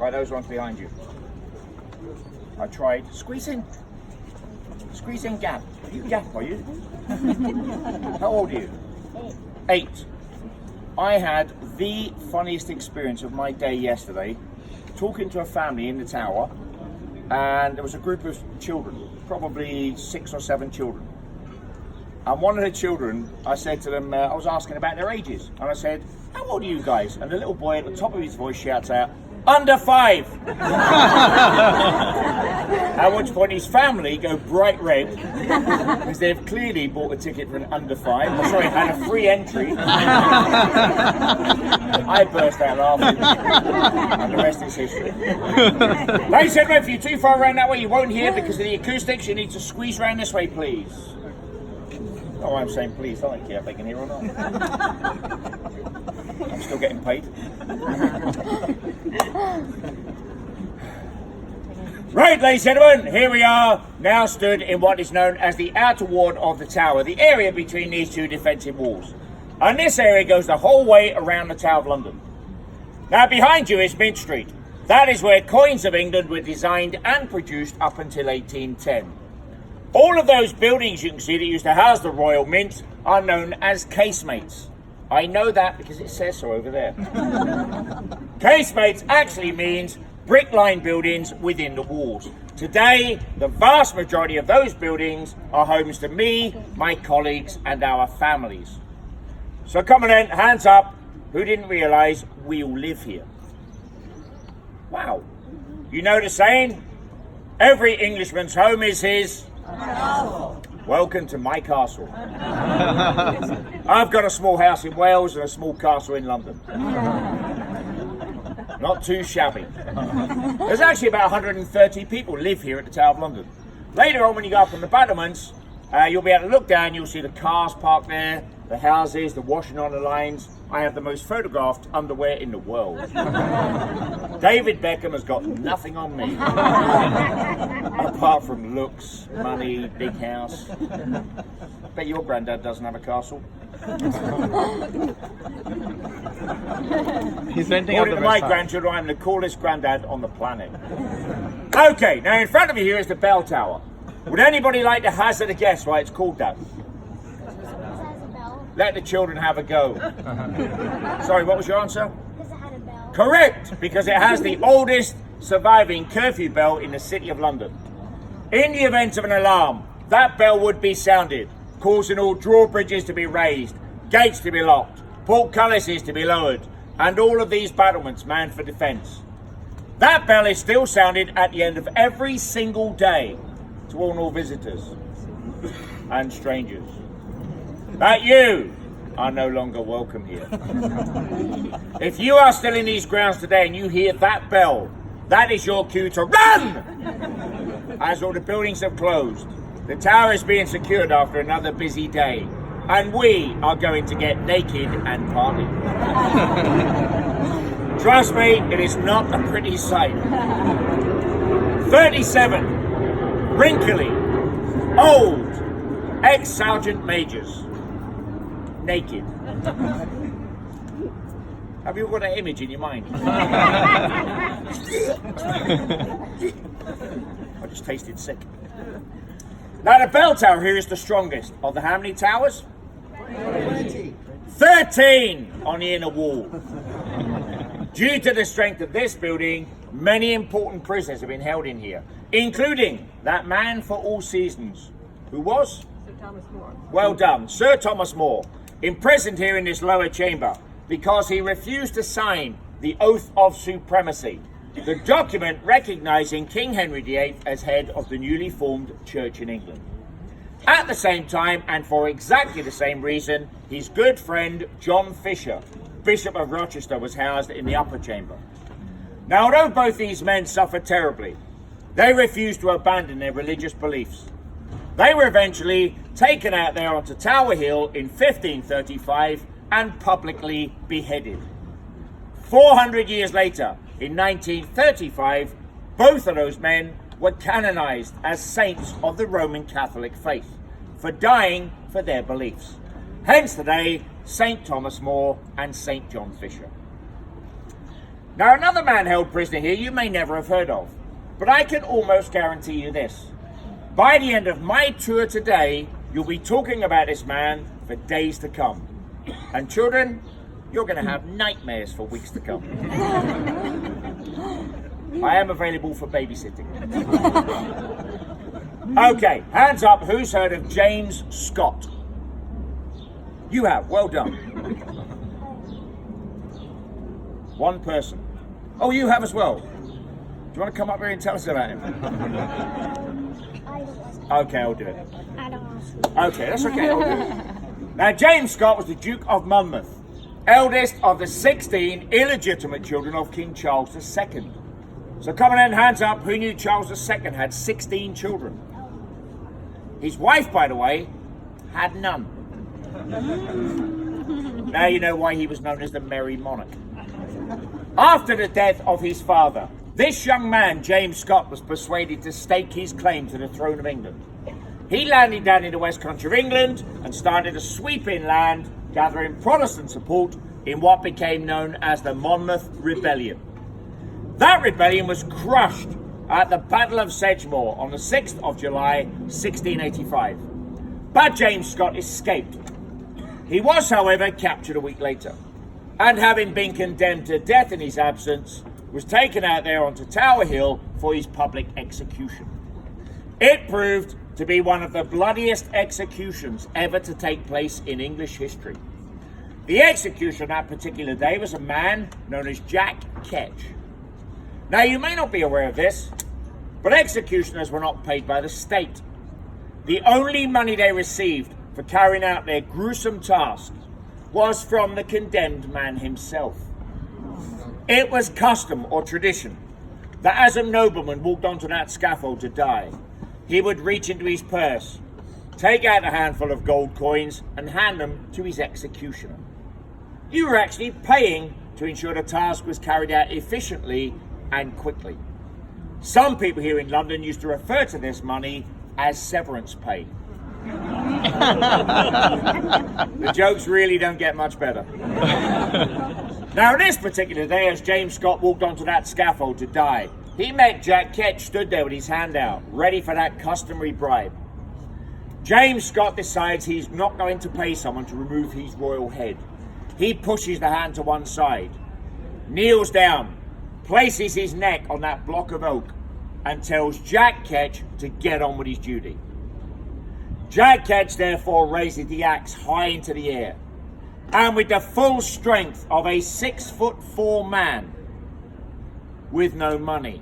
Right, those ones behind you. I tried. Squeeze in. Squeeze in, gap. You gap, are you? How old are you? 8. I had the funniest experience of my day yesterday, talking to a family in the tower, and there was a group of children, probably 6 or 7 children. And one of the children, I said to them, I was asking about their ages, and I said, how old are you guys? And the little boy at the top of his voice shouts out, under 5! At which point his family go bright red, because they've clearly bought a ticket for an under 5, had a free entry. I burst out laughing, and the rest is history. Ladies and gentlemen, if you're too far around that way, you won't hear because of the acoustics. You need to squeeze around this way, please. Oh, I'm saying please, I don't care if they can hear or not. I'm still getting paid. Right, ladies and gentlemen, here we are, now stood in what is known as the outer ward of the tower, the area between these two defensive walls. And this area goes the whole way around the Tower of London. Now, behind you is Mint Street. That is where coins of England were designed and produced up until 1810. All of those buildings you can see that used to house the Royal Mint are known as casemates. I know that because it says so over there. Casemates actually means brick-lined buildings within the walls. Today, the vast majority of those buildings are homes to me, my colleagues, and our families. So come on then, hands up, who didn't realise we all live here? Wow. You know the saying? Every Englishman's home is his... castle. Welcome to my castle. I've got a small house in Wales and a small castle in London. Not too shabby. There's actually about 130 people live here at the Tower of London. Later on, when you go up on the battlements, you'll be able to look down, you'll see the cars parked there, the houses, the washing on the lines. I have the most photographed underwear in the world. David Beckham has got nothing on me. Apart from looks, money, big house. Bet your granddad doesn't have a castle. He's renting According to my grandchildren, I'm the coolest granddad on the planet. Okay, now in front of you here is the bell tower. Would anybody like to hazard a guess why it's called that? Let the children have a go. Sorry, what was your answer? Because it had a bell. Correct, because it has the oldest surviving curfew bell in the City of London. In the event of an alarm, that bell would be sounded, causing all drawbridges to be raised, gates to be locked, portcullises to be lowered, and all of these battlements manned for defence. That bell is still sounded at the end of every single day to warn all visitors and strangers that you are no longer welcome here. If you are still in these grounds today and you hear that bell, that is your cue to run! As all the buildings have closed, the tower is being secured after another busy day, and we are going to get naked and party. Trust me, it is not a pretty sight. 37 wrinkly, old ex-sergeant majors. Naked. Have you got that image in your mind? I just tasted sick. Now the bell tower here is the strongest of the how many towers? 13 on the inner wall. Due to the strength of this building, many important prisoners have been held in here, including that man for all seasons, who was? Sir Thomas More. Well done, Sir Thomas More, imprisoned here in this lower chamber because he refused to sign the Oath of Supremacy, the document recognising King Henry VIII as head of the newly formed Church in England. At the same time, and for exactly the same reason, his good friend John Fisher, Bishop of Rochester, was housed in the upper chamber. Now, although both these men suffered terribly, they refused to abandon their religious beliefs. They were eventually taken out there onto Tower Hill in 1535 and publicly beheaded. 400 years later, in 1935, both of those men were canonized as saints of the Roman Catholic faith for dying for their beliefs. Hence today, St. Thomas More and St. John Fisher. Now, another man held prisoner here you may never have heard of, but I can almost guarantee you this. By the end of my tour today, you'll be talking about this man for days to come. And children, you're going to have nightmares for weeks to come. I am available for babysitting. Okay, hands up, who's heard of James Scott? You have, well done. One person. Oh, you have as well. Do you want to come up here and tell us about him? Okay, I'll do it. I don't want Okay, that's okay, I'll do it. Now, James Scott was the Duke of Monmouth, eldest of the 16 illegitimate children of King Charles II. So come on in, hands up, who knew Charles II had 16 children? His wife, by the way, had none. Now you know why he was known as the Merry Monarch. After the death of his father, this young man, James Scott, was persuaded to stake his claim to the throne of England. He landed down in the West Country of England and started to sweep inland, gathering Protestant support in what became known as the Monmouth Rebellion. That rebellion was crushed at the Battle of Sedgemoor on the 6th of July, 1685. But James Scott escaped. He was, however, captured a week later, and having been condemned to death in his absence, was taken out there onto Tower Hill for his public execution. It proved to be one of the bloodiest executions ever to take place in English history. The execution that particular day was a man known as Jack Ketch. Now, you may not be aware of this, but executioners were not paid by the state. The only money they received for carrying out their gruesome task was from the condemned man himself. It was custom or tradition that as a nobleman walked onto that scaffold to die, he would reach into his purse, take out a handful of gold coins and hand them to his executioner. You were actually paying to ensure the task was carried out efficiently and quickly. Some people here in London used to refer to this money as severance pay. The jokes really don't get much better. Now, this particular day, as James Scott walked onto that scaffold to die, he met Jack Ketch stood there with his hand out, ready for that customary bribe. James Scott decides he's not going to pay someone to remove his royal head. He pushes the hand to one side, kneels down, places his neck on that block of oak, and tells Jack Ketch to get on with his duty. Jack Ketch therefore raises the axe high into the air, and with the full strength of a 6'4" man with no money,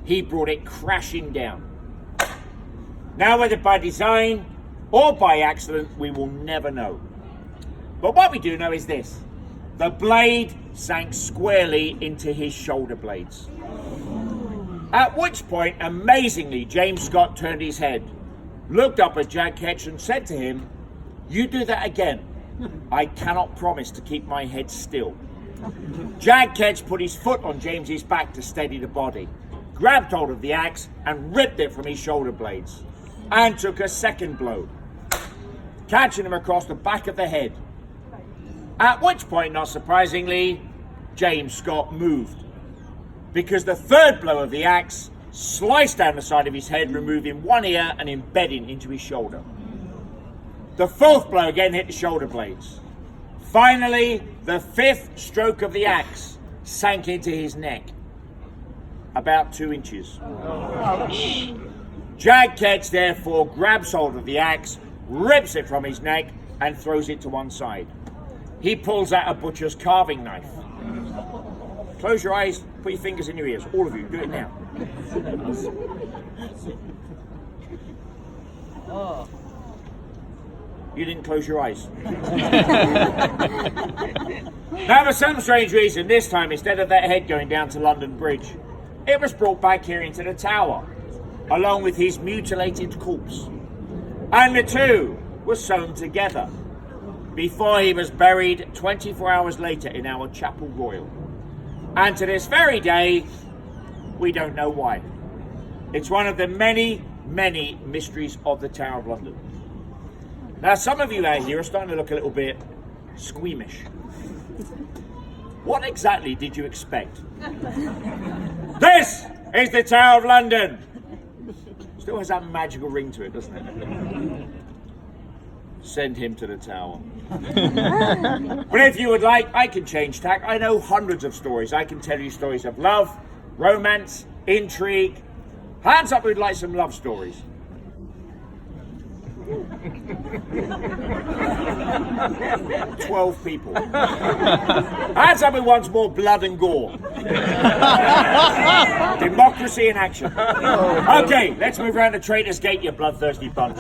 he brought it crashing down. Now, whether by design or by accident, we will never know. But what we do know is this: the blade sank squarely into his shoulder blades. At which point, amazingly, James Scott turned his head, looked up at Jack Ketch and said to him, "You do that again, I cannot promise to keep my head still." Jack Ketch put his foot on James's back to steady the body, grabbed hold of the axe and ripped it from his shoulder blades, and took a second blow, catching him across the back of the head. At which point, not surprisingly, James Scott moved, because the third blow of the axe sliced down the side of his head, removing one ear and embedding into his shoulder. The fourth blow again hit the shoulder blades. Finally, the fifth stroke of the axe sank into his neck, about 2 inches. Jack Ketch therefore grabs hold of the axe, rips it from his neck, and throws it to one side. He pulls out a butcher's carving knife. Close your eyes, put your fingers in your ears, all of you, do it now. You didn't close your eyes. Now, for some strange reason, this time, instead of that head going down to London Bridge, it was brought back here into the tower, along with his mutilated corpse. And the two were sewn together before he was buried 24 hours later in our Chapel Royal. And to this very day, we don't know why. It's one of the many, many mysteries of the Tower of London. Now, some of you out here are starting to look a little bit squeamish. What exactly did you expect? This is the Tower of London. Still has that magical ring to it, doesn't it? Send him to the tower. But if you would like, I can change tack. I know hundreds of stories. I can tell you stories of love, romance, intrigue. Hands up who'd like some love stories. 12 people. Hands up who wants more blood and gore. Democracy in action. Okay, let's move around to Traitors Gate, you bloodthirsty bunch.